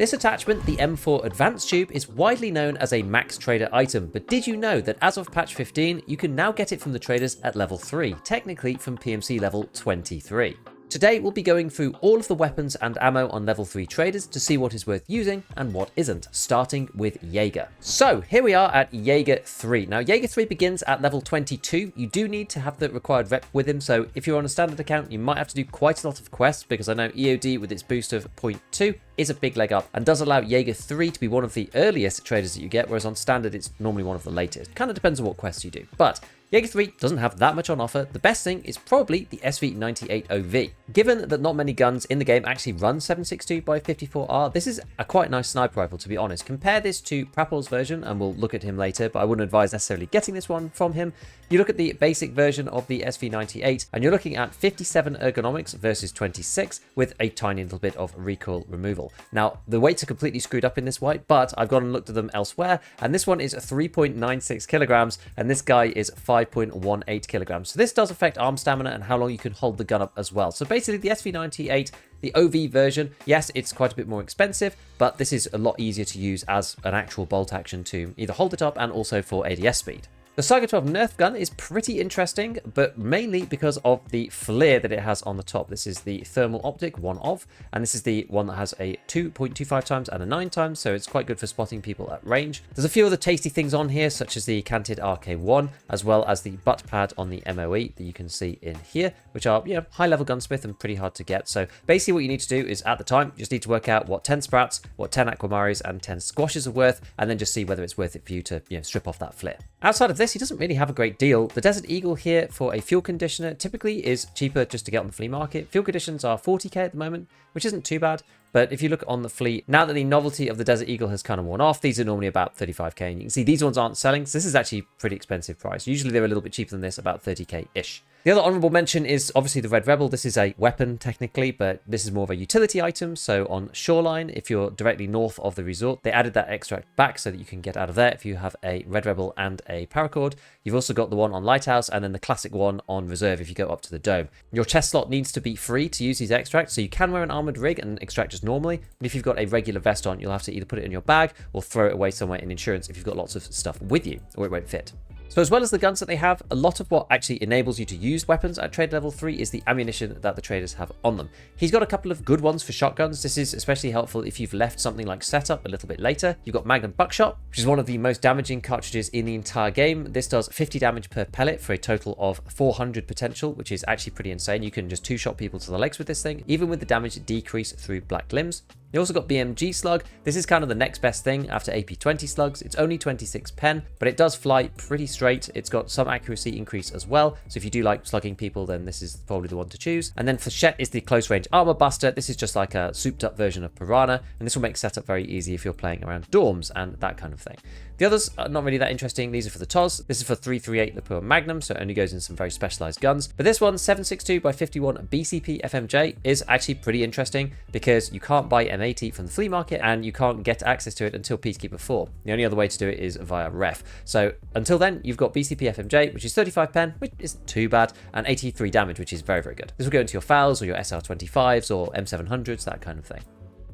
This attachment, the M4 Advanced Tube, is widely known as a max trader item, but did you know that as of patch 15, you can now get it from the traders at level 3, technically from PMC level 23. Today, we'll be going through all of the weapons and ammo on level 3 traders to see what is worth using and what isn't, starting with Jaeger. So here we are at Jaeger 3. Now Jaeger 3 begins at level 22. You do need to have the required rep with him, so if you're on a standard account, you might have to do quite a lot of quests, because I know EOD with its boost of 0.2 is a big leg up and does allow Jaeger 3 to be one of the earliest traders that you get, whereas on standard it's normally one of the latest. Kind of depends on what quests you do. But Jaeger 3 doesn't have that much on offer. The best thing is probably the SV98 OV. Given that not many guns in the game actually run 7.62x54R, this is a quite nice sniper rifle, to be honest. Compare this to Prapor's version, and we'll look at him later, but I wouldn't advise necessarily getting this one from him. You look at the basic version of the SV98, and you're looking at 57 ergonomics versus 26, with a tiny little bit of recoil removal. Now, the weights are completely screwed up in this white, but I've gone and looked at them elsewhere, and this one is 3.96 kilograms, and this guy is 5.18 kilograms. So this does affect arm stamina and how long you can hold the gun up as well. So basically the SV98, the OV version, yes, it's quite a bit more expensive, but this is a lot easier to use as an actual bolt action to either hold it up and also for ADS speed. The Saga 12 Nerf gun is pretty interesting, but mainly because of the flare that it has on the top. This is the thermal optic, one of, and this is the one that has a 2.25 times and a 9 times, so it's quite good for spotting people at range. There's a few other tasty things on here, such as the canted RK1, as well as the butt pad on the MOE that you can see in here, which are, high-level gunsmith and pretty hard to get. So basically what you need to do is, at the time, you just need to work out what 10 sprats, what 10 aquamaris, and 10 squashes are worth, and then just see whether it's worth it for you to, strip off that flare. Outside of this, he doesn't really have a great deal. The Desert Eagle here for a fuel conditioner typically is cheaper just to get on the flea market. Fuel conditions are 40k at the moment, which isn't too bad. But if you look on the fleet, now that the novelty of the Desert Eagle has kind of worn off, these are normally about 35k. And you can see these ones aren't selling, so this is actually pretty expensive price. Usually they're a little bit cheaper than this, about 30k-ish. The other honorable mention is obviously the Red Rebel. This is a weapon technically, but this is more of a utility item. So on Shoreline, if you're directly north of the resort, they added that extract back so that you can get out of there if you have a Red Rebel and a Paracord. You've also got the one on Lighthouse and then the classic one on Reserve if you go up to the Dome. Your chest slot needs to be free to use these extracts, so you can wear an armored rig and extract just normally. But if you've got a regular vest on, you'll have to either put it in your bag or throw it away somewhere in insurance if you've got lots of stuff with you, or it won't fit. So as well as the guns that they have, a lot of what actually enables you to use weapons at trade level 3 is the ammunition that the traders have on them. He's got a couple of good ones for shotguns. This is especially helpful if you've left something like setup a little bit later. You've got Magnum Buckshot, which is one of the most damaging cartridges in the entire game. This does 50 damage per pellet for a total of 400 potential, which is actually pretty insane. You can just two-shot people to the legs with this thing, even with the damage decrease through black limbs. You also got BMG slug. This is kind of the next best thing after AP20 slugs. It's only 26 pen, but it does fly pretty straight. It's got some accuracy increase as well. So if you do like slugging people, then this is probably the one to choose. And then Flechette is the close range armor buster. This is just like a souped up version of Piranha, and this will make setup very easy if you're playing around dorms and that kind of thing. The others are not really that interesting. These are for the TOS. This is for 338 Lapua Magnum, so it only goes in some very specialized guns. But this one, 7.62x51 BCP FMJ, is actually pretty interesting because you can't buy M80 from the flea market and you can't get access to it until Peacekeeper 4. The only other way to do it is via ref. So until then, you've got BCP FMJ, which is 35 pen, which isn't too bad, and 83 damage, which is very, very good. This will go into your FALs or your SR25s or M700s, that kind of thing.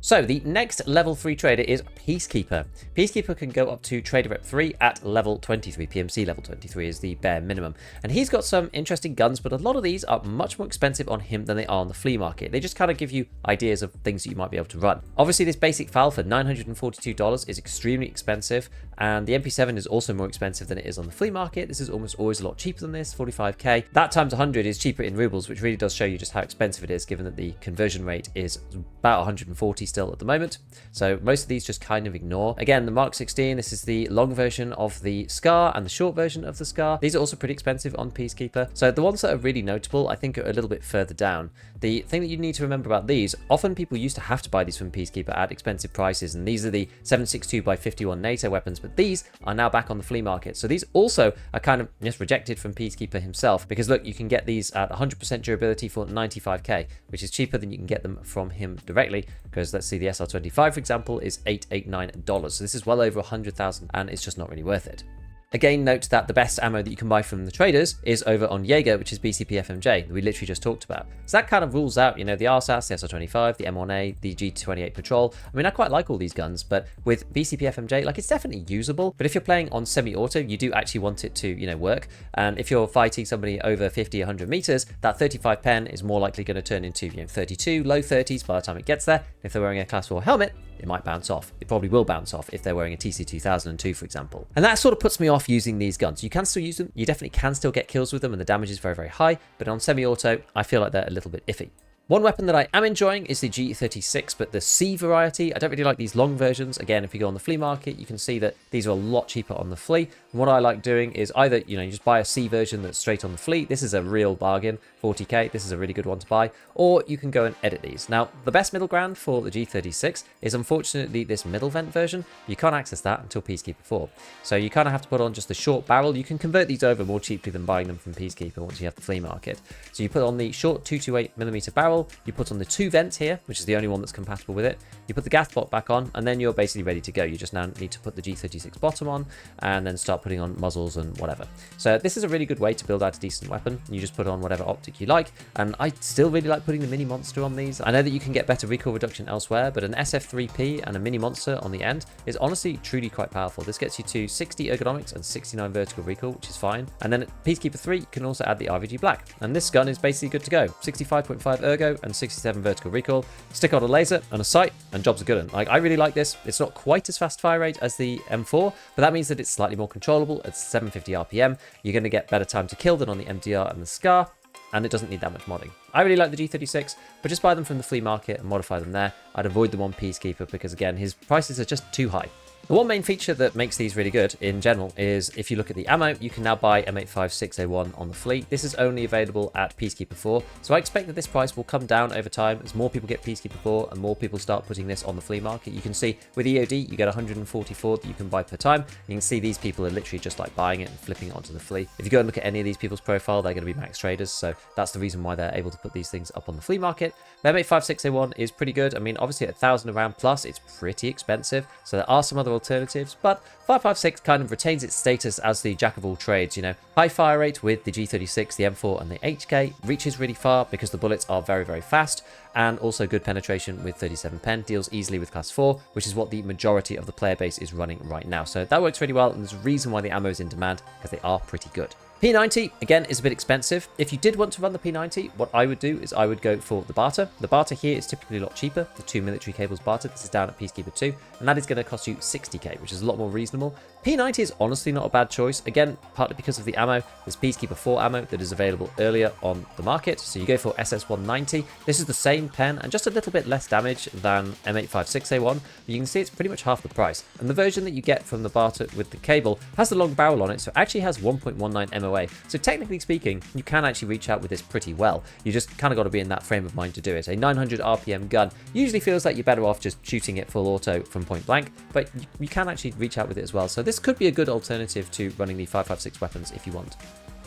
So the next level 3 trader is Peacekeeper. Peacekeeper can go up to Trader Rep 3 at level 23. PMC level 23 is the bare minimum. And he's got some interesting guns, but a lot of these are much more expensive on him than they are on the flea market. They just kind of give you ideas of things that you might be able to run. Obviously, this basic FAL for $942 is extremely expensive, and the MP7 is also more expensive than it is on the flea market. This is almost always a lot cheaper than this, 45k. That times 100 is cheaper in rubles, which really does show you just how expensive it is, given that the conversion rate is about 140 still at the moment. So most of these just kind of ignore. Again, the Mark 16, this is the long version of the Scar and the short version of the Scar. These are also pretty expensive on Peacekeeper. So the ones that are really notable, I think, are a little bit further down. The thing that you need to remember about these, often people used to have to buy these from Peacekeeper at expensive prices, and these are the 7.62x51 NATO weapons, but these are now back on the flea market. So these also are kind of just rejected from Peacekeeper himself, because look, you can get these at 100% durability for 95k, which is cheaper than you can get them from him directly, because let's see, the SR25, for example, is $889. So this is well over 100,000, and it's just not really worth it. Again, note that the best ammo that you can buy from the traders is over on Jaeger, which is BCP FMJ, that we literally just talked about. So that kind of rules out, the RSAS, the SR25, the M1A, the G28 Patrol. I mean, I quite like all these guns, but with BCP FMJ, like, it's definitely usable. But if you're playing on semi-auto, you do actually want it to, work. And if you're fighting somebody over 50, 100 meters, that 35 pen is more likely going to turn into, 32, low 30s by the time it gets there. If they're wearing a Class 4 helmet, it might bounce off. It probably will bounce off if they're wearing a TC 2002, for example. And that sort of puts me off using these guns. You can still use them. You definitely can still get kills with them, and the damage is very, very high. But on semi-auto, I feel like they're a little bit iffy. One weapon that I am enjoying is the G36, but the C variety. I don't really like these long versions. Again, if you go on the flea market, you can see that these are a lot cheaper on the flea. And what I like doing is either, you just buy a C version that's straight on the flea. This is a real bargain, 40k. This is a really good one to buy. Or you can go and edit these. Now, the best middle ground for the G36 is unfortunately this middle vent version. You can't access that until Peacekeeper 4. So you kind of have to put on just the short barrel. You can convert these over more cheaply than buying them from Peacekeeper once you have the flea market. So you put on the short 228mm barrel. You put on the 2 vents here, which is the only one that's compatible with it. You put the gas block back on, and then you're basically ready to go. You just now need to put the G36 bottom on, and then start putting on muzzles and whatever. So this is a really good way to build out a decent weapon. You just put on whatever optic you like, and I still really like putting the mini monster on these. I know that you can get better recoil reduction elsewhere, but an SF3P and a mini monster on the end is honestly truly quite powerful. This gets you to 60 ergonomics and 69 vertical recoil, which is fine. And then at Peacekeeper 3, you can also add the RVG Black, and this gun is basically good to go. 65.5 ergo and 67 vertical recoil. Stick on a laser and a sight, and jobs are good. And I really like this. It's not quite as fast fire rate as the M4, but that means that it's slightly more controllable at 750 RPM. You're going to get better time to kill than on the MDR and the SCAR, and it doesn't need that much modding. I really like the G36, but just buy them from the flea market and modify them there. I'd avoid them on Peacekeeper because, again, his prices are just too high. The one main feature that makes these really good in general is if you look at the ammo, you can now buy M856A1 on the fleet. This is only available at Peacekeeper 4, so I expect that this price will come down over time as more people get Peacekeeper 4 and more people start putting this on the flea market. You can see with EOD, you get 144 that you can buy per time. You can see these people are literally just like buying it and flipping it onto the flea. If you go and look at any of these people's profile, they're going to be max traders, so that's the reason why they're able to put these things up on the flea market. The M856A1 is pretty good. I mean, obviously at 1,000 a round plus, it's pretty expensive, so there are some other alternatives, but 5.56 kind of retains its status as the jack of all trades. High fire rate with the G36, the M4 and the HK, reaches really far because the bullets are very, very fast, and also good penetration with 37 pen, deals easily with class 4, which is what the majority of the player base is running right now. So that works really well, and there's a reason why the ammo is in demand, because they are pretty good. P90, again, is a bit expensive. If you did want to run the P90, what I would do is I would go for the barter. The barter here is typically a lot cheaper, the 2 military cables barter. This is down at Peacekeeper 2, and that is going to cost you 60k, which is a lot more reasonable. P90 is honestly not a bad choice. Again, partly because of the ammo. There's Peacekeeper 4 ammo that is available earlier on the market. So you go for SS190. This is the same pen and just a little bit less damage than M856A1. But you can see it's pretty much half the price. And the version that you get from the barter with the cable has the long barrel on it, so it actually has 1.19 MOA. So technically speaking, you can actually reach out with this pretty well. You just kind of got to be in that frame of mind to do it. A 900 RPM gun usually feels like you're better off just shooting it full auto from point blank, but you can actually reach out with it as well. So this could be a good alternative to running the 5.56 weapons if you want.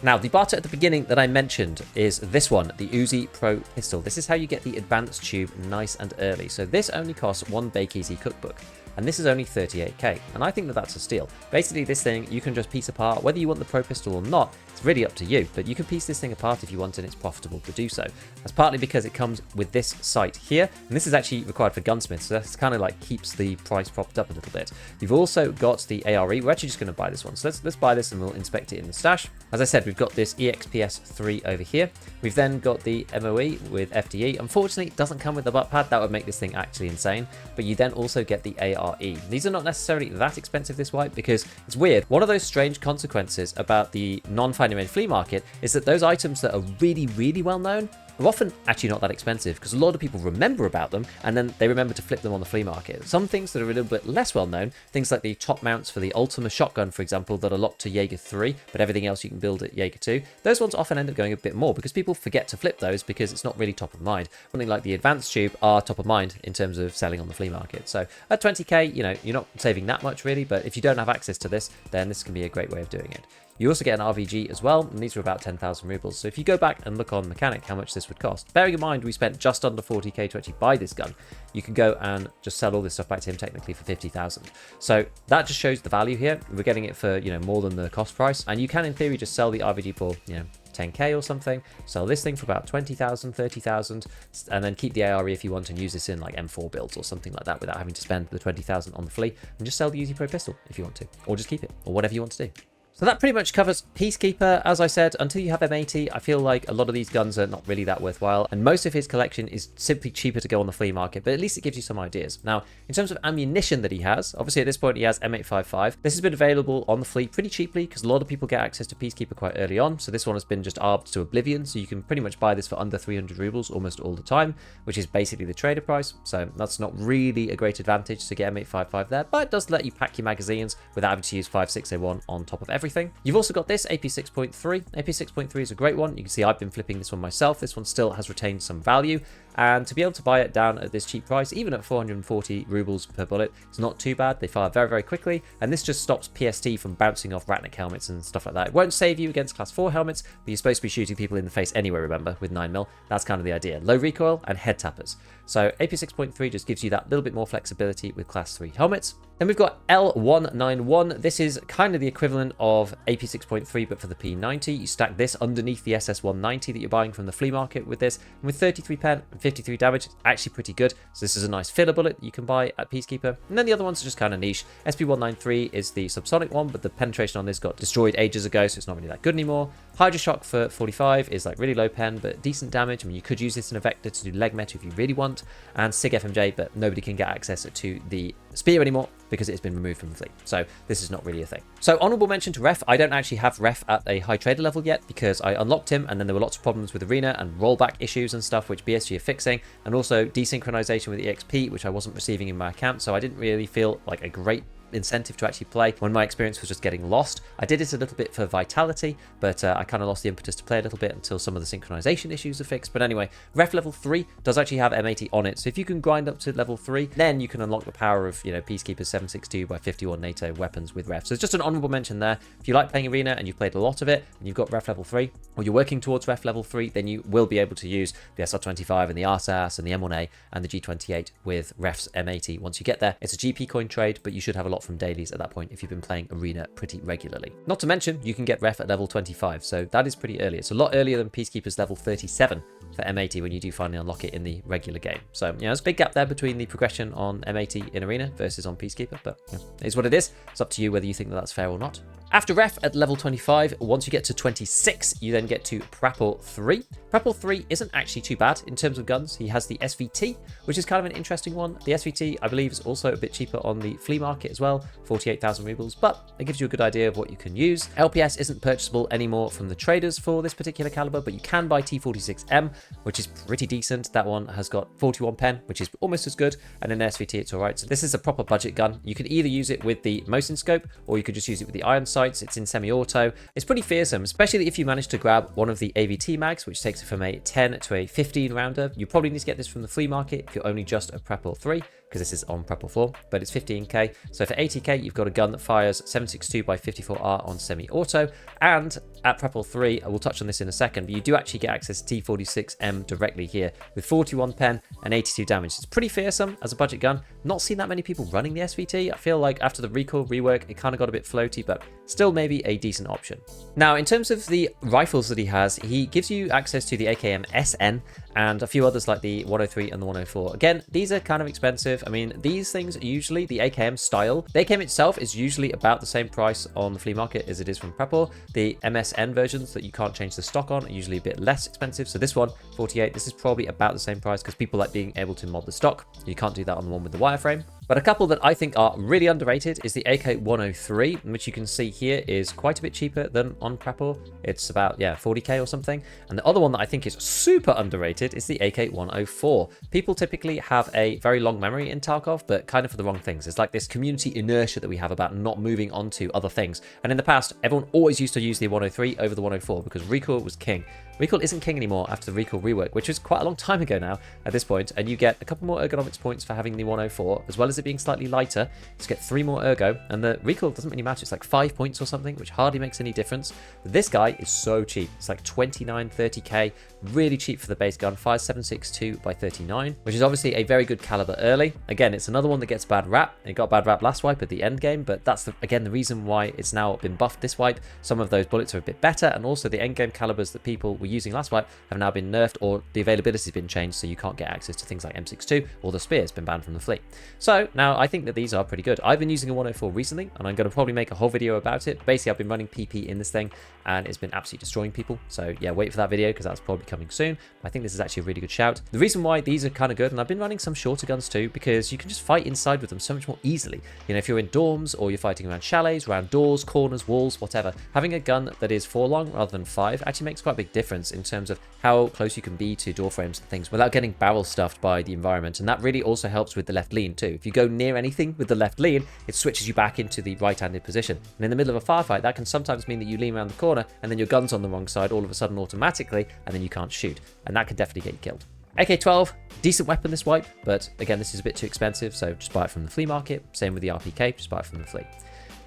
Now, the barter at the beginning that I mentioned is this one, the Uzi Pro pistol. This is how you get the advanced tube nice and early. So this only costs one Bake Easy cookbook, and this is only 38k, and I think that that's a steal. Basically, this thing you can just piece apart, whether you want the Pro pistol or not. It's really up to you, but you can piece this thing apart if you want, and it's profitable to do so. That's partly because it comes with this sight here, and this is actually required for gunsmiths, so that's kind of like keeps the price propped up a little bit. You've also got the ARE. We're actually just going to buy this one, so let's buy this and we'll inspect it in the stash. As I said, we've got this EXPS 3 over here. We've then got the MOE with FDE. Unfortunately, it doesn't come with the butt pad. That would make this thing actually insane, but you then also get the ARE. These are not necessarily that expensive this wipe because it's weird. One of those strange consequences about the non-finely made flea market is that those items that are really, really well known are often actually not that expensive because a lot of people remember about them and then they remember to flip them on the flea market. Some things that are a little bit less well known, things like the top mounts for the Ultima shotgun, for example, that are locked to Jaeger 3, but everything else you can build at Jaeger 2, those ones often end up going a bit more because people forget to flip those because it's not really top of mind. Something like the advanced tube are top of mind in terms of selling on the flea market. So at 20k, you're not saving that much really, but if you don't have access to this, then this can be a great way of doing it. You also get an RVG as well, and these are about 10,000 rubles. So if you go back and look on Mechanic how much this would cost, bearing in mind we spent just under 40k to actually buy this gun, you can go and just sell all this stuff back to him technically for 50,000. So that just shows the value here. We're getting it for, you know, more than the cost price, and you can in theory just sell the RVG for, you know, 10k or something, sell this thing for about 20,000, 30,000, and then keep the ARE if you want and use this in like M4 builds or something like that without having to spend the 20,000 on the flea, and just sell the Uzi Pro pistol if you want to, or just keep it, or whatever you want to do. So that pretty much covers Peacekeeper. As I said, until you have M80, I feel like a lot of these guns are not really that worthwhile, and most of his collection is simply cheaper to go on the flea market, but at least it gives you some ideas. Now, in terms of ammunition that he has, obviously at this point he has M855. This has been available on the flea pretty cheaply because a lot of people get access to Peacekeeper quite early on, so this one has been just arbed to oblivion, so you can pretty much buy this for under 300 rubles almost all the time, which is basically the trader price, so that's not really a great advantage to get M855 there, but it does let you pack your magazines without having to use 5.601 on top of everything. You've also got this AP6.3. AP6.3 is a great one. You can see I've been flipping this one myself. This one still has retained some value, and to be able to buy it down at this cheap price, even at 440 rubles per bullet, it's not too bad. They fire very, very quickly, and this just stops PST from bouncing off Ratnik helmets and stuff like that. It won't save you against class 4 helmets, but you're supposed to be shooting people in the face anyway, remember, with 9mm. That's kind of the idea. Low recoil and head tappers. So AP6.3 just gives you that little bit more flexibility with class 3 helmets. Then we've got L191. This is kind of the equivalent of AP6.3, but for the P90. You stack this underneath the SS190 that you're buying from the flea market with this. And with 33 pen and 53 damage, it's actually pretty good. So this is a nice filler bullet you can buy at Peacekeeper. And then the other ones are just kind of niche. SP193 is the subsonic one, but the penetration on this got destroyed ages ago, so it's not really that good anymore. Hydroshock for 45 is like really low pen, but decent damage. I mean, you could use this in a vector to do leg meta if you really want. And SIG FMJ, but nobody can get access to the spear anymore because it's been removed from the fleet. So this is not really a thing. So honorable mention to Ref. I don't actually have Ref at a high trader level yet because I unlocked him, and then there were lots of problems with Arena and rollback issues and stuff, which BSG are fixing, and also desynchronization with EXP, which I wasn't receiving in my account. So I didn't really feel like a great incentive to actually play when my experience was just getting lost. I did it a little bit for vitality, but I kind of lost the impetus to play a little bit until some of the synchronization issues are fixed. But anyway, Ref level 3 does actually have M80 on it, so if you can grind up to level 3, then you can unlock the power of, you know, Peacekeeper's 762 by 51 NATO weapons with Ref. So it's just an honorable mention there. If you like playing Arena and you've played a lot of it and you've got Ref level 3, or you're working towards Ref level 3, then you will be able to use the SR25 and the RSAS and the M1A and the G28 with Ref's M80 once you get there. It's a GP coin trade, but you should have a lot from dailies at that point if you've been playing Arena pretty regularly. Not to mention, you can get Ref at level 25, so that is pretty early. It's a lot earlier than Peacekeeper's level 37 for M80 when you do finally unlock it in the regular game. So, you know, there's a big gap there between the progression on M80 in Arena versus on Peacekeeper, but you know, it is what it is. It's up to you whether you think that that's fair or not. After Ref at level 25, once you get to 26, you then get to Prapor 3. Prapor 3 isn't actually too bad in terms of guns. He has the SVT, which is kind of an interesting one. The SVT, I believe, is also a bit cheaper on the flea market as well, 48,000 rubles, but it gives you a good idea of what you can use. LPS isn't purchasable anymore from the traders for this particular caliber, but you can buy T46M, which is pretty decent. That one has got 41 pen, which is almost as good, and in SVT it's all right. So this is a proper budget gun. You could either use it with the Mosin scope, or you could just use it with the iron sights. It's in semi-auto. It's pretty fearsome, especially if you manage to grab one of the AVT mags, which takes it from a 10 to a 15 rounder. You probably need to get this from the flea market if you're only just a Prapor 3, because this is on Prapor 4, but it's 15k. So for 80k, you've got a gun that fires 7.62 by 54R on semi-auto. And at Prapor 3, I will touch on this in a second, but you do actually get access to T46M directly here with 41 pen and 82 damage. It's pretty fearsome as a budget gun. Not seen that many people running the SVT. I feel like after the recoil rework, it kind of got a bit floaty, but still maybe a decent option. Now, in terms of the rifles that he has, he gives you access to the AKM SN and a few others like the 103 and the 104. Again, these are kind of expensive. I mean, these things are usually the AKM style. The AKM itself is usually about the same price on the flea market as it is from Prapor. The MSN versions that you can't change the stock on are usually a bit less expensive. So this one, 48, this is probably about the same price because people like being able to mod the stock. You can't do that on the one with the wireframe. But a couple that I think are really underrated is the AK-103, which you can see here is quite a bit cheaper than on Prapor. It's about, 40k or something. And the other one that I think is super underrated is the AK-104. People typically have a very long memory in Tarkov, but kind of for the wrong things. It's like this community inertia that we have about not moving on to other things. And in the past, everyone always used to use the 103 over the 104 because recoil was king. Recoil isn't king anymore after the recoil rework, which was quite a long time ago now at this point, and you get a couple more ergonomics points for having the 104, as well as it being slightly lighter, you get 3 more ergo, and the recoil doesn't really matter. It's like 5 points or something, which hardly makes any difference. But this guy is so cheap. It's like 29, 30k, really cheap for the base gun, 5762 by 39, which is obviously a very good caliber early. Again, it's another one that gets bad rap. It got bad rap last wipe at the end game, but that's again the reason why it's now been buffed this wipe. Some of those bullets are a bit better, and also the end game calibers that people were using last wipe have now been nerfed, or the availability has been changed, so you can't get access to things like M62, or the spear's been banned from the fleet. So now I think that these are pretty good. I've been using a 104 recently, and I'm going to probably make a whole video about it. Basically, I've been running PP in this thing, and it's been absolutely destroying people. So yeah, wait for that video because that's probably coming soon. I think this is actually a really good shout. The reason why these are kind of good, and I've been running some shorter guns too, because you can just fight inside with them so much more easily. You know, if you're in dorms or you're fighting around chalets, around doors, corners, walls, whatever, having a gun that is 4 long rather than 5 actually makes quite a big difference in terms of how close you can be to door frames and things without getting barrel stuffed by the environment. And that really also helps with the left lean too. If you go near anything with the left lean, it switches you back into the right-handed position. And in the middle of a firefight, that can sometimes mean that you lean around the corner and then your gun's on the wrong side all of a sudden automatically, and then you can't shoot. And that can definitely get you killed. AK-12, decent weapon this wipe, but again, this is a bit too expensive, so just buy it from the flea market. Same with the RPK, just buy it from the flea.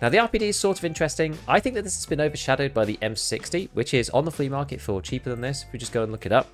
Now, the RPD is sort of interesting. I think that this has been overshadowed by the M60, which is on the flea market for cheaper than this, if we just go and look it up.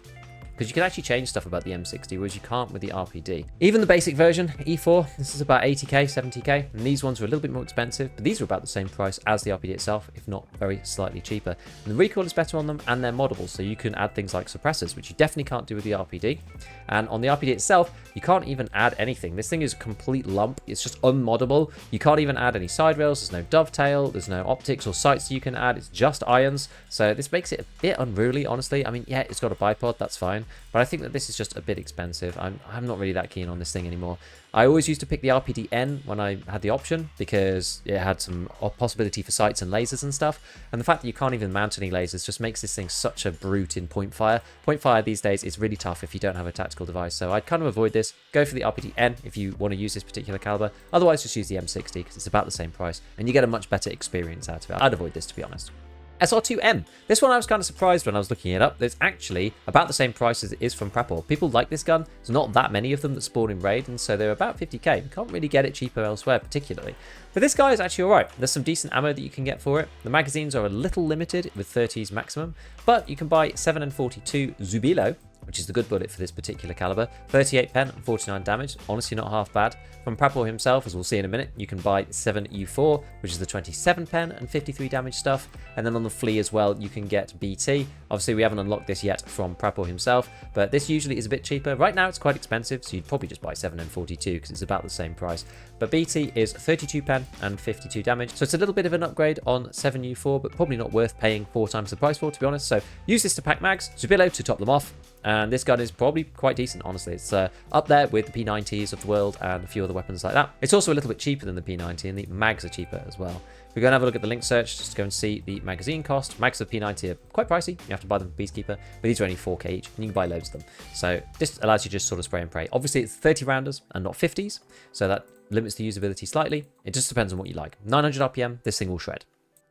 Because you can actually change stuff about the M60, whereas you can't with the RPD. Even the basic version, E4, this is about 80k, 70k, and these ones are a little bit more expensive, but these are about the same price as the RPD itself, if not very slightly cheaper. And the recoil is better on them, and they're moddable, so you can add things like suppressors, which you definitely can't do with the RPD. And on the RPD itself, you can't even add anything. This thing is a complete lump. It's just unmoddable. You can't even add any side rails. There's no dovetail. There's no optics or sights you can add. It's just irons. So this makes it a bit unruly, honestly. I mean, yeah, it's got a bipod. That's fine. But I think that this is just a bit expensive. I'm not really that keen on this thing anymore. I always used to pick the RPD-N when I had the option because it had some possibility for sights and lasers and stuff. And the fact that you can't even mount any lasers just makes this thing such a brute in point fire. Point fire these days is really tough if you don't have a tactical device. So I'd kind of avoid this. Go for the RPD-N if you want to use this particular caliber. Otherwise, just use the M60 because it's about the same price and you get a much better experience out of it. I'd avoid this, to be honest. SR2M. This one I was kind of surprised when I was looking it up. It's actually about the same price as it is from Prapor. People like this gun. There's not that many of them that spawn in raid, and so they're about 50k. You can't really get it cheaper elsewhere particularly. But this guy is actually alright. There's some decent ammo that you can get for it. The magazines are a little limited with 30s maximum, but you can buy 7 and 42 Zubilo, which is the good bullet for this particular caliber. 38 pen and 49 damage. Honestly, not half bad. From Prapor himself, as we'll see in a minute, you can buy 7U4, which is the 27 pen and 53 damage stuff. And then on the flea as well, you can get BT. Obviously, we haven't unlocked this yet from Prapor himself, but this usually is a bit cheaper. Right now, it's quite expensive, so you'd probably just buy 7 and 42 because it's about the same price. But BT is 32 pen and 52 damage, so it's a little bit of an upgrade on 7U4, but probably not worth paying 4 times the price for, to be honest. So use this to pack mags, Zubilo to top them off. And this gun is probably quite decent, honestly. It's up there with the P90s of the world and a few other weapons like that. It's also a little bit cheaper than the P90, and the mags are cheaper as well. If we go and have a look at the link search, just go and see the magazine cost. Mags of P90 are quite pricey. You have to buy them from Peacekeeper, but these are only 4k each, and you can buy loads of them. So this allows you to just sort of spray and pray. Obviously, it's 30 rounders and not 50s, so that limits the usability slightly. It just depends on what you like. 900 RPM, this thing will shred.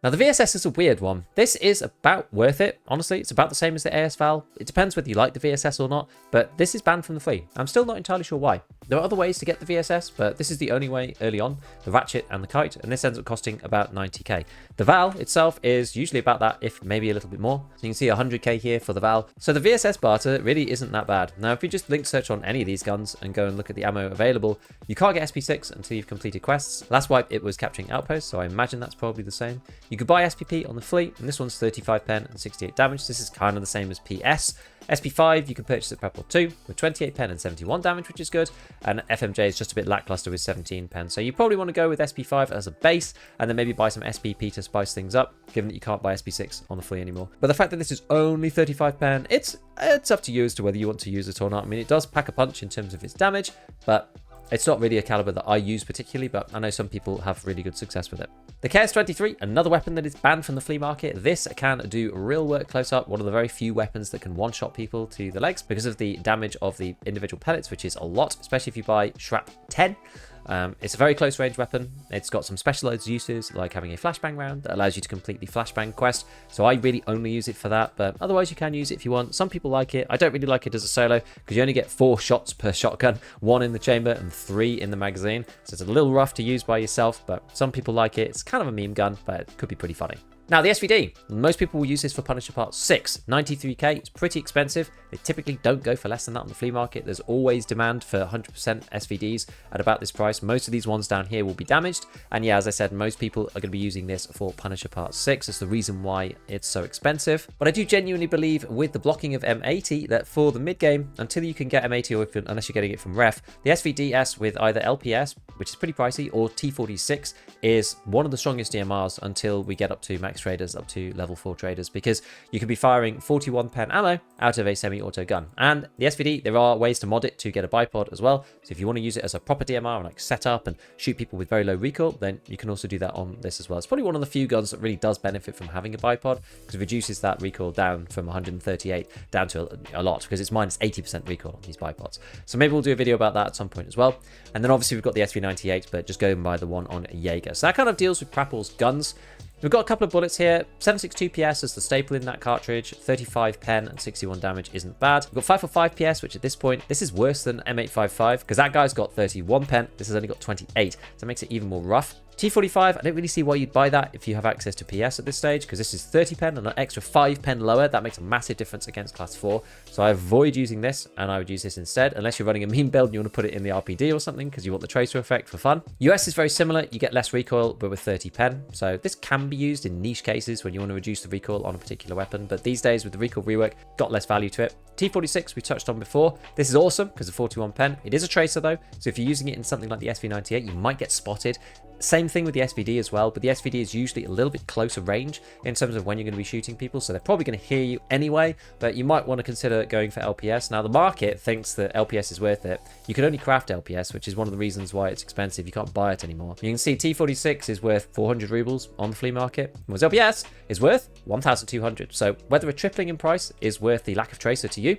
Now, the VSS is a weird one. This is about worth it, honestly. It's about the same as the AS Val. It depends whether you like the VSS or not, but this is banned from the flea. I'm still not entirely sure why. There are other ways to get the VSS, but this is the only way early on, the ratchet and the kite, and this ends up costing about 90k. The Val itself is usually about that, if maybe a little bit more. So you can see 100k here for the Val. So the VSS barter really isn't that bad. Now, if you just link search on any of these guns and go and look at the ammo available, you can't get SP6 until you've completed quests. Last wipe, it was capturing outposts, so I imagine that's probably the same. You could buy SPP on the fleet, and this one's 35 pen and 68 damage. This is kind of the same as PS. SP5 you can purchase at Prapor 2 with 28 pen and 71 damage, which is good, and FMJ is just a bit lackluster with 17 pen. So you probably want to go with SP5 as a base and then maybe buy some SPP to spice things up, given that you can't buy SP6 on the flea anymore. But the fact that this is only 35 pen, it's up to you as to whether you want to use it or not. I mean, it does pack a punch in terms of its damage, but it's not really a caliber that I use particularly, but I know some people have really good success with it. The KS-23, another weapon that is banned from the flea market. This can do real work close up. One of the very few weapons that can one-shot people to the legs because of the damage of the individual pellets, which is a lot, especially if you buy Shrap 10. It's a very close range weapon. It's got some specialized uses, like having a flashbang round that allows you to complete the flashbang quest. So I really only use it for that, but otherwise you can use it if you want. Some people like it. I don't really like it as a solo because you only get 4 shots per shotgun, 1 in the chamber and 3 in the magazine. So it's a little rough to use by yourself, but some people like it. It's kind of a meme gun, but it could be pretty funny. Now, the SVD, most people will use this for Punisher Part 6, 93k, it's pretty expensive. They typically don't go for less than that on the flea market. There's always demand for 100% SVDs at about this price. Most of these ones down here will be damaged. And yeah, as I said, most people are going to be using this for Punisher Part 6. It's the reason why it's so expensive. But I do genuinely believe with the blocking of M80 that for the mid game, until you can get M80 or unless you're getting it from ref, the SVDS with either LPS, which is pretty pricey, or T46 is one of the strongest DMRs until we get up to max traders, up to level 4 traders, because you can be firing 41 pen ammo out of a semi-auto gun. And the SVD, there are ways to mod it to get a bipod as well. So if you want to use it as a proper DMR and like set up and shoot people with very low recoil, then you can also do that on this as well. It's probably one of the few guns that really does benefit from having a bipod because it reduces that recoil down from 138 down to a lot, because it's minus 80% recoil on these bipods. So maybe we'll do a video about that at some point as well. And then obviously we've got the SV98, but just going by the one on Jaeger. So that kind of deals with Prapor's guns. We've got a couple of bullets here. 762 PS is the staple in that cartridge. 35 pen and 61 damage isn't bad. We've got 545 PS, which at this point, this is worse than M855 because that guy's got 31 pen. This has only got 28, so it makes it even more rough. T45, I don't really see why you'd buy that if you have access to PS at this stage, because this is 30 pen and an extra 5 pen lower. That makes a massive difference against class 4. So I avoid using this, and I would use this instead, unless you're running a meme build and you want to put it in the RPD or something, because you want the tracer effect for fun. US is very similar. You get less recoil, but with 30 pen. So this can be used in niche cases when you want to reduce the recoil on a particular weapon. But these days, with the recoil rework, got less value to it. T46 we touched on before. This is awesome because of 41 pen. It is a tracer though, so if you're using it in something like the SV98, you might get spotted. Same thing with the SVD as well, but the SVD is usually a little bit closer range in terms of when you're going to be shooting people, so they're probably going to hear you anyway, but you might want to consider going for LPS. Now, the market thinks that LPS is worth it. You can only craft LPS, which is one of the reasons why it's expensive. You can't buy it anymore. You can see T46 is worth 400 rubles on the flea market, whereas LPS is worth 1,200. So whether a tripling in price is worth the lack of tracer to you,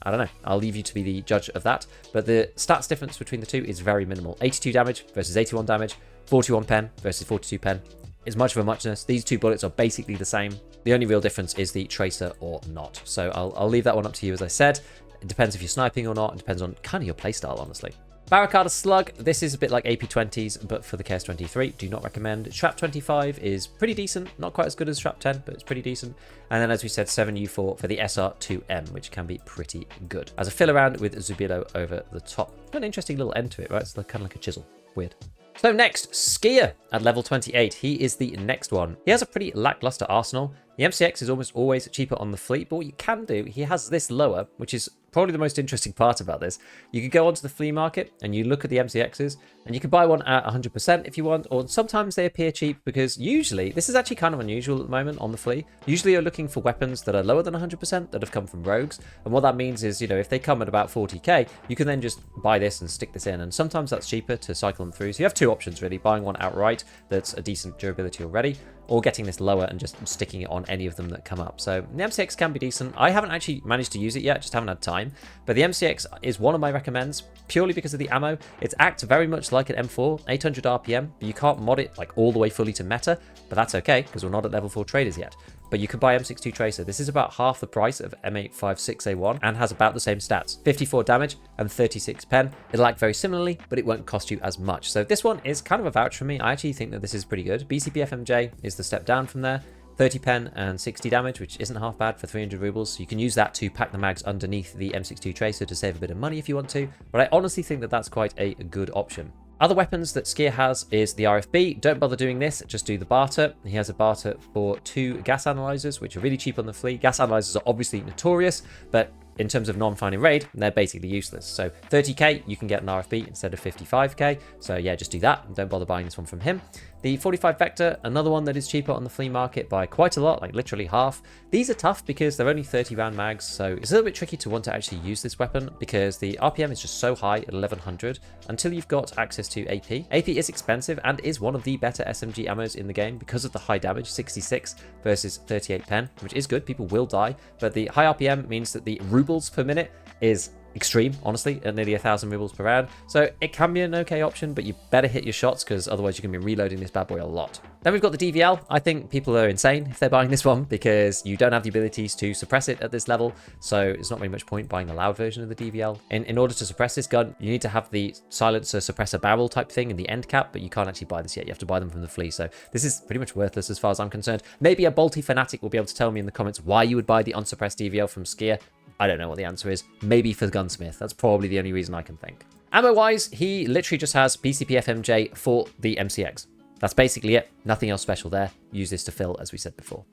I don't know. I'll leave you to be the judge of that. But the stats difference between the two is very minimal. 82 damage versus 81 damage. 41 pen versus 42 pen. Is much of a muchness. These two bullets are basically the same. The only real difference is the tracer or not. So I'll leave that one up to you, as I said. It depends if you're sniping or not. It depends on kind of your playstyle, honestly. Barricada Slug, this is a bit like AP20s, but for the KS23, do not recommend. Shrap 25 is pretty decent, not quite as good as Shrap 10, but it's pretty decent. And then, as we said, 7U4 for the SR2M, which can be pretty good. As a fill around with Zubilo over the top. Got an interesting little end to it, right? It's kind of like a chisel. Weird. So next, Skier at level 28. He is the next one. He has a pretty lackluster arsenal. The MCX is almost always cheaper on the fleet, but what you can do, he has this lower, which is probably the most interesting part about this. You could go onto the flea market and you look at the MCXs and you can buy one at 100% if you want, or sometimes they appear cheap because usually, this is actually kind of unusual at the moment on the flea. Usually you're looking for weapons that are lower than 100% that have come from rogues. And what that means is, you know, if they come at about 40k, you can then just buy this and stick this in. And sometimes that's cheaper to cycle them through. So you have two options really, buying one outright that's a decent durability already, or getting this lower and just sticking it on any of them that come up. So the MCX can be decent. I haven't actually managed to use it yet, just haven't had time. But the MCX is one of my recommends purely because of the ammo. It acts very much like an M4, 800 RPM, but you can't mod it like all the way fully to meta, but that's okay because we're not at level 4 traders yet. But you can buy M62 Tracer. This is about half the price of M856A1 and has about the same stats. 54 damage and 36 pen. It'll act very similarly, but it won't cost you as much. So this one is kind of a vouch for me. I actually think that this is pretty good. BCP FMJ is the step down from there. 30 pen and 60 damage, which isn't half bad for 300 rubles. So you can use that to pack the mags underneath the M62 Tracer to save a bit of money if you want to. But I honestly think that that's quite a good option. Other weapons that Skier has is the RFB. Don't bother doing this, just do the barter. He has a barter for 2 gas analyzers, which are really cheap on the flea. Gas analyzers are obviously notorious, but in terms of non-finding raid, they're basically useless. So 30k, you can get an RFB instead of 55k. So yeah, just do that. Don't bother buying this one from him. The 45 Vector, another one that is cheaper on the flea market by quite a lot, like literally half. These are tough because they're only 30 round mags, so it's a little bit tricky to want to actually use this weapon because the RPM is just so high at 1100 until you've got access to AP. AP is expensive and is one of the better SMG ammos in the game because of the high damage, 66 versus 38 pen, which is good. People will die, but the high RPM means that the rubles per minute is extreme, honestly, at nearly 1,000 rubles per round. So it can be an okay option, but you better hit your shots because otherwise you're going to be reloading this bad boy a lot. Then we've got the DVL. I think people are insane if they're buying this one because you don't have the abilities to suppress it at this level. So it's not very much point buying the loud version of the DVL. In order to suppress this gun, you need to have the silencer suppressor barrel type thing in the end cap, but you can't actually buy this yet. You have to buy them from the flea. So this is pretty much worthless as far as I'm concerned. Maybe a bolty fanatic will be able to tell me in the comments why you would buy the unsuppressed DVL from Skier. I don't know what the answer is. Maybe for Gunsmith. That's probably the only reason I can think. Ammo-wise, he literally just has PCP FMJ for the MCX. That's basically it. Nothing else special there. Use this to fill, as we said before.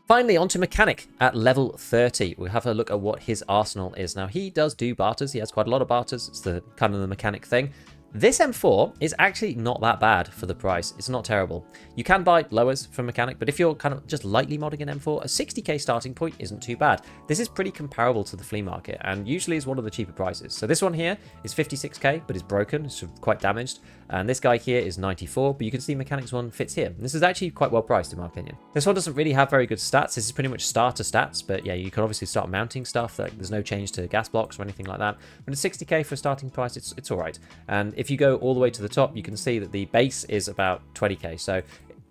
Finally, onto Mechanic at level 30. We'll have a look at what his arsenal is. Now, he does do barters. He has quite a lot of barters. It's the kind of the Mechanic thing. This M4 is actually not that bad for the price. It's not terrible. You can buy lowers from Mechanic, but if you're kind of just lightly modding an M4, a 60k starting point isn't too bad. This is pretty comparable to the flea market and usually is one of the cheaper prices. So this one here is 56k, but it's broken, it's quite damaged. And this guy here is 94, but you can see Mechanic's one fits here. And this is actually quite well priced in my opinion. This one doesn't really have very good stats. This is pretty much starter stats, but yeah, you can obviously start mounting stuff. Like there's no change to gas blocks or anything like that. But it's 60k for a starting price, it's all right. And if you go all the way to the top, you can see that the base is about 20k. So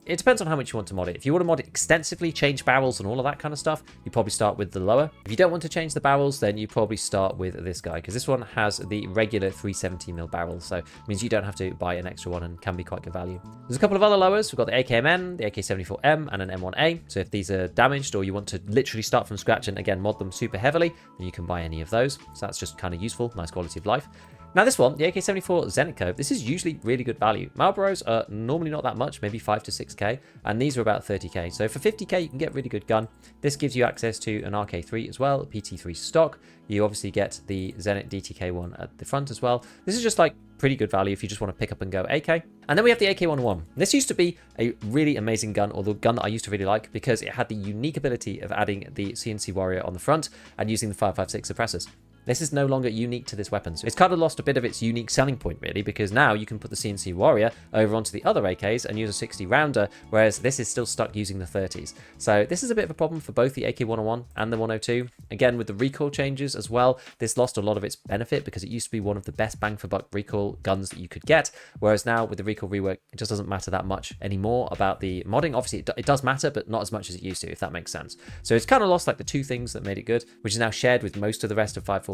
it depends on how much you want to mod it. If you want to mod it extensively, change barrels and all of that kind of stuff, you probably start with the lower. If you don't want to change the barrels, then you probably start with this guy, because this one has the regular 370mm barrel, so it means you don't have to buy an extra one and can be quite good value. There's a couple of other lowers. We've got the AKMN, the AK-74M, and an M1A. So if these are damaged or you want to literally start from scratch and again mod them super heavily, then you can buy any of those. So that's just kind of useful, nice quality of life. Now this one, the AK-74 Zenit Cove, this is usually really good value. Marlboros are normally not that much, maybe 5 to 6k, and these are about 30k. So for 50k, you can get a really good gun. This gives you access to an RK3 as well, PT3 stock. You obviously get the Zenit DTK one at the front as well. This is just like pretty good value if you just want to pick up and go AK. And then we have the AK-11. This used to be a really amazing gun, or the gun that I used to really like, because it had the unique ability of adding the CNC Warrior on the front and using the 5.56 suppressors. This is no longer unique to this weapon. So it's kind of lost a bit of its unique selling point, really, because now you can put the CNC Warrior over onto the other AKs and use a 60 rounder, whereas this is still stuck using the 30s. So this is a bit of a problem for both the AK-101 and the 102. Again, with the recoil changes as well, this lost a lot of its benefit because it used to be one of the best bang for buck recoil guns that you could get, whereas now with the recoil rework, it just doesn't matter that much anymore about the modding. Obviously, it does matter, but not as much as it used to, if that makes sense. So it's kind of lost like the two things that made it good, which is now shared with most of the rest of 545,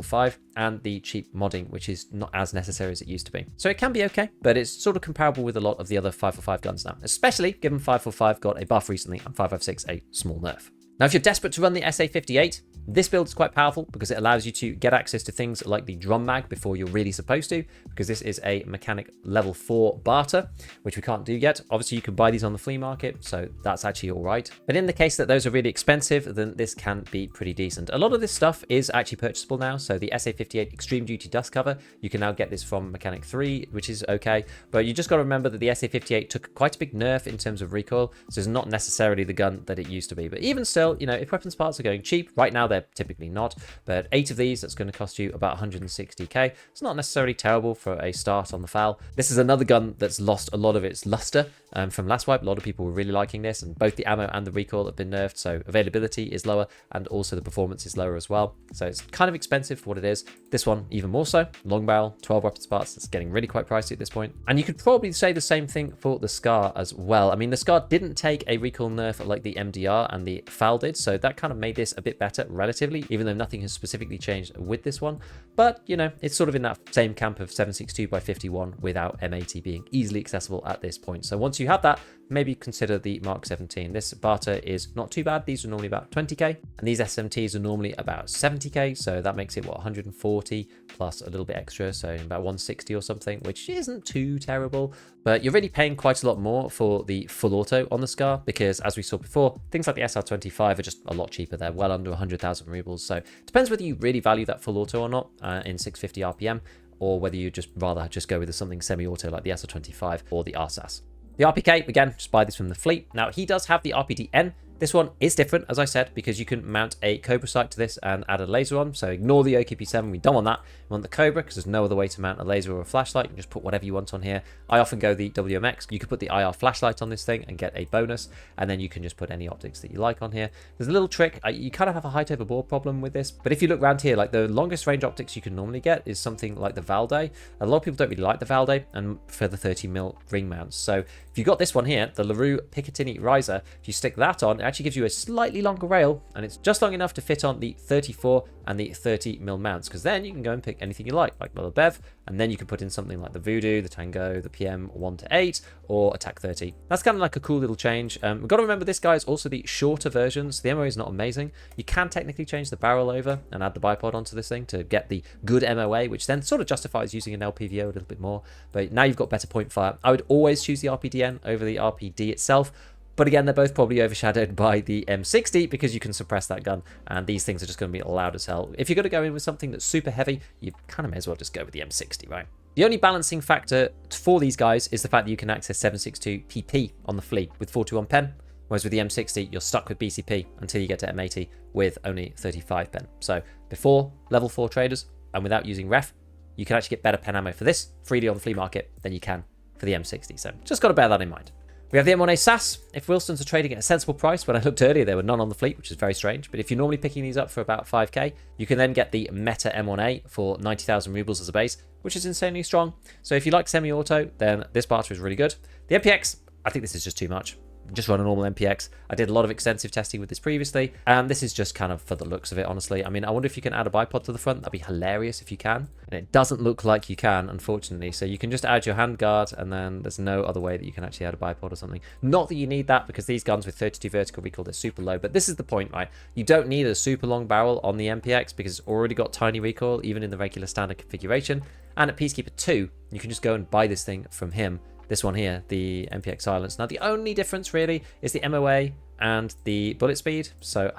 and the cheap modding, which is not as necessary as it used to be. So it can be okay, but it's sort of comparable with a lot of the other 545 guns now, especially given 545 got a buff recently and 556 a small nerf. Now, if you're desperate to run the SA58, this build is quite powerful because it allows you to get access to things like the drum mag before you're really supposed to, because this is a Mechanic level 4 barter, which we can't do yet. Obviously, you can buy these on the flea market, so that's actually all right. But in the case that those are really expensive, then this can be pretty decent. A lot of this stuff is actually purchasable now. So the SA58 Extreme Duty Dust Cover, you can now get this from Mechanic 3, which is okay. But you just got to remember that the SA58 took quite a big nerf in terms of recoil, so it's not necessarily the gun that it used to be. But even still, you know, if weapons parts are going cheap, right now they're typically not, but 8 of these, that's going to cost you about 160k. It's not necessarily terrible for a start on the FAL. This is another gun that's lost a lot of its luster from last wipe. A lot of people were really liking this, and both the ammo and the recoil have been nerfed, so availability is lower and also the performance is lower as well. So it's kind of expensive for what it is. This one even more so. Long barrel, 12 weapons parts, it's getting really quite pricey at this point. And you could probably say the same thing for the Scar as well. I mean, the Scar didn't take a recoil nerf like the MDR and the FAL did, so that kind of made this a bit better relatively, even though nothing has specifically changed with this one. But, you know, it's sort of in that same camp of 7.62x51 without M80 being easily accessible at this point. So once you have that, maybe consider the Mark 17. This barter is not too bad. These are normally about 20k, and these SMTs are normally about 70k, so that makes it, what, 140 plus a little bit extra, so about 160 or something, which isn't too terrible. But you're really paying quite a lot more for the full auto on the Scar, because as we saw before, things like the SR25 are just a lot cheaper. They're well under 100,000 rubles, so it depends whether you really value that full auto or not in 650 RPM, or whether you just rather just go with something semi-auto like the SR25 or the RSAS. The RPK, again, just buy this from the fleet. Now, he does have the RPD-N This one is different, as I said, because you can mount a Cobra sight to this and add a laser on. So ignore the OKP7. We don't want that. We want the Cobra because there's no other way to mount a laser or a flashlight. You can just put whatever you want on here. I often go the WMX. You can put the IR flashlight on this thing and get a bonus. And then you can just put any optics that you like on here. There's a little trick. You kind of have a height over bore problem with this. But if you look around here, like the longest range optics you can normally get is something like the Valde. A lot of people don't really like the Valde and for the 30mm ring mounts. So if you've got this one here, the LaRue Picatinny Riser, if you stick that on, it actually gives you a slightly longer rail, and it's just long enough to fit on the 34 and the 30mm mounts, because then you can go and pick anything you like the Bev, and then you can put in something like the Voodoo, the Tango, the PM 1-8, or Attack 30. That's kind of like a cool little change. We've got to remember this guy is also the shorter version, so the MOA is not amazing. You can technically change the barrel over and add the bipod onto this thing to get the good MOA, which then sort of justifies using an LPVO a little bit more, but now you've got better point fire. I would always choose the RPDN over the RPD itself. But again, they're both probably overshadowed by the M60 because you can suppress that gun, and these things are just going to be loud as hell. If you're going to go in with something that's super heavy, you kind of may as well just go with the M60, right? The only balancing factor for these guys is the fact that you can access 7.62 PP on the Flea with 421 pen, whereas with the M60, you're stuck with BCP until you get to M80 with only 35 pen. So before level 4 traders and without using ref, you can actually get better pen ammo for this freely on the flea market than you can for the M60. So just got to bear that in mind. We have the M1A SAS. If Wilsons are trading at a sensible price, when I looked earlier, there were none on the fleet, which is very strange. But if you're normally picking these up for about 5k, you can then get the Meta M1A for 90,000 rubles as a base, which is insanely strong. So if you like semi-auto, then this barter is really good. The MPX, I think this is just too much. Just run a normal MPX. I did a lot of extensive testing with this previously, and this is just kind of for the looks of it, honestly. I mean, I wonder if you can add a bipod to the front. That'd be hilarious if you can. And it doesn't look like you can, unfortunately. So you can just add your handguard, and then there's no other way that you can actually add a bipod or something. Not that you need that, because these guns with 32 vertical recoil, they're super low. But this is the point, right? You don't need a super long barrel on the MPX because it's already got tiny recoil, even in the regular standard configuration. And at Peacekeeper 2, you can just go and buy this thing from him. This one here, the MPX Silence. Now, the only difference really is the MOA and the bullet speed. So,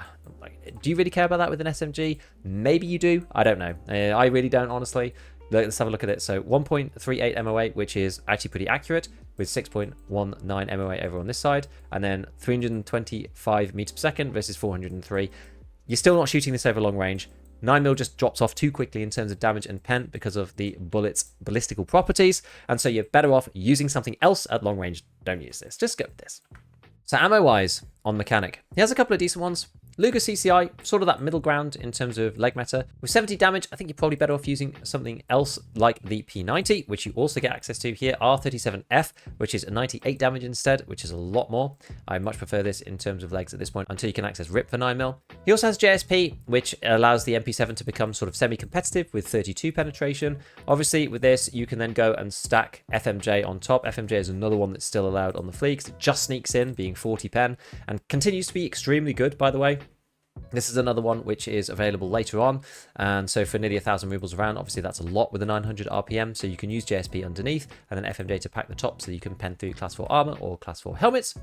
do you really care about that with an SMG? Maybe you do. I don't know. I really don't, honestly. Let's have a look at it. So, 1.38 MOA, which is actually pretty accurate, with 6.19 MOA over on this side, and then 325 meters per second versus 403. You're still not shooting this over long range. 9mm just drops off too quickly in terms of damage and pen because of the bullet's ballistical properties, and so you're better off using something else at long range. Don't use this. Just go with this. So ammo-wise, on Mechanic, he has a couple of decent ones. Luger CCI, sort of that middle ground in terms of leg meta. With 70 damage, I think you're probably better off using something else like the P90, which you also get access to here. R37F, which is 98 damage instead, which is a lot more. I much prefer this in terms of legs at this point until you can access RIP for 9mm. He also has JSP, which allows the MP7 to become sort of semi-competitive with 32 penetration. Obviously, with this, you can then go and stack FMJ on top. FMJ is another one that's still allowed on the Flea because it just sneaks in, being 40 pen, and continues to be extremely good, by the way. This is another one which is available later on, and so for nearly 1,000 rubles around, obviously that's a lot with a 900 RPM, so you can use JSP underneath and then FMJ to pack the top so you can pen through class 4 armor or class 4 helmets.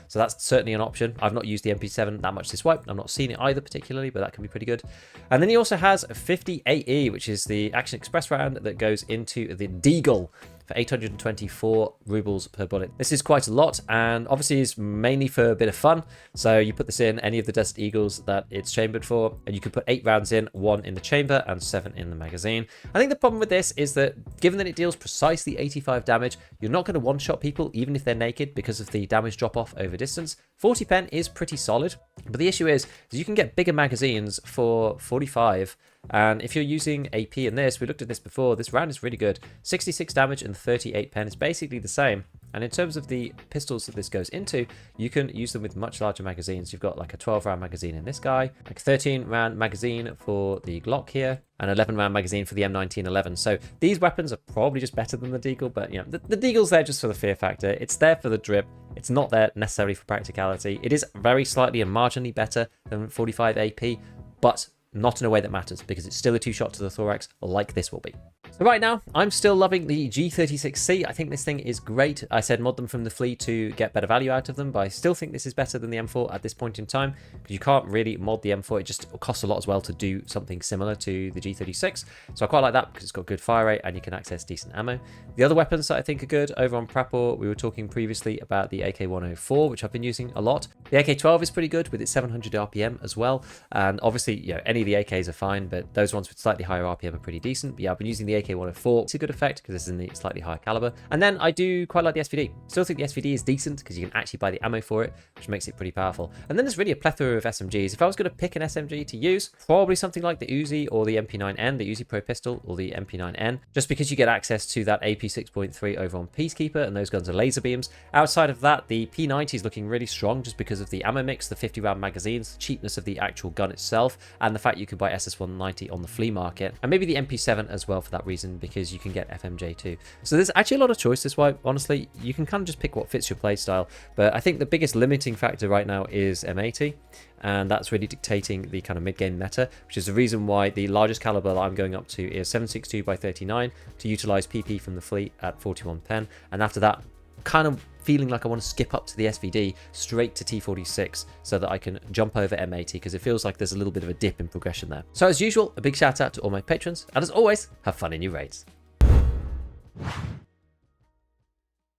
So that's certainly an option. I've not used the MP7 that much this wipe. I've not seen it either particularly, but that can be pretty good. And then he also has a 58E, which is the Action Express round that goes into the Deagle for 824 rubles per bullet. This is quite a lot, and obviously is mainly for a bit of fun. So you put this in any of the Desert Eagles that it's chambered for, and you can put 8 rounds in, 1 in the chamber and 7 in the magazine. I think the problem with this is that given that it deals precisely 85 damage, you're not going to one-shot people even if they're naked because of the damage drop-off over distance. 40 pen is pretty solid, but the issue is you can get bigger magazines for 45. And if you're using AP in this, we looked at this before, this round is really good. 66 damage and 38 pen is basically the same. And in terms of the pistols that this goes into, you can use them with much larger magazines. You've got like a 12 round magazine in this guy, like a 13 round magazine for the Glock here, and 11 round magazine for the M1911. So these weapons are probably just better than the Deagle, but you know, the Deagle's there just for the fear factor. It's there for the drip. It's not there necessarily for practicality. It is very slightly and marginally better than 45 AP, but not in a way that matters because it's still a 2-shot to the thorax like this will be. So right now, I'm still loving the G36C. I think this thing is great. I said mod them from the fleet to get better value out of them, but I still think this is better than the M4 at this point in time, because you can't really mod the M4. It just costs a lot as well to do something similar to the G36. So I quite like that because it's got good fire rate and you can access decent ammo. The other weapons that I think are good over on Prapor, we were talking previously about the AK-104, which I've been using a lot. The AK-12 is pretty good with its 700 RPM as well. And obviously, you know, any of the AKs are fine, but those ones with slightly higher RPM are pretty decent. But yeah, I've been using the AK-104. It's a good effect because this is in the slightly higher caliber. And then I do quite like the SVD. Still think the SVD is decent because you can actually buy the ammo for it, which makes it pretty powerful. And then there's really a plethora of SMGs. If I was going to pick an SMG to use, probably something like the Uzi or the MP9N, the Uzi Pro Pistol or the MP9N, just because you get access to that AP 6.3 over on Peacekeeper, and those guns are laser beams. Outside of that, the P90 is looking really strong just because of the ammo mix, the 50 round magazines, the cheapness of the actual gun itself, and the fact you can buy SS190 on the flea market, and maybe the MP7 as well for that reason, because you can get FMJ too. So there's actually a lot of choice. This why, honestly, you can kind of just pick what fits your playstyle. But I think the biggest limiting factor right now is M80, and that's really dictating the kind of mid-game meta, which is the reason why the largest caliber that I'm going up to is 7.62 by 39 to utilize PP from the fleet at 41 pen, and after that, kind of feeling like I want to skip up to the SVD straight to T46 so that I can jump over M80, because it feels like there's a little bit of a dip in progression there. So as usual, a big shout out to all my patrons, and as always, have fun in your raids.